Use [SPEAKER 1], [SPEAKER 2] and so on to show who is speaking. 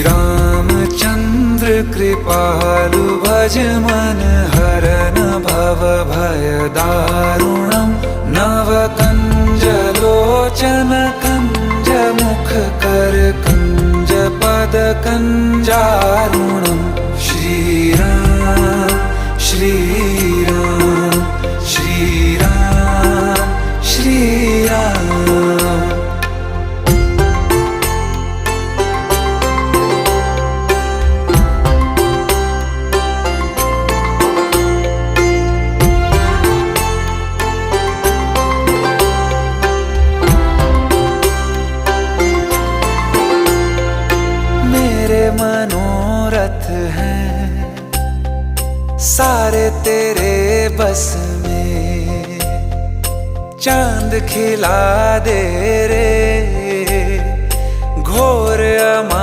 [SPEAKER 1] रामचंद्र कृपालु भज मन हरन भव भय दारुणम् नव कंज लोचन कंज मुख कर कंज पद कंजारुणम् श्रीराम श्रीराम श्रीराम श्रीराम। मनोरथ हैं सारे तेरे बस में, चांद खिला दे रे घोर अमा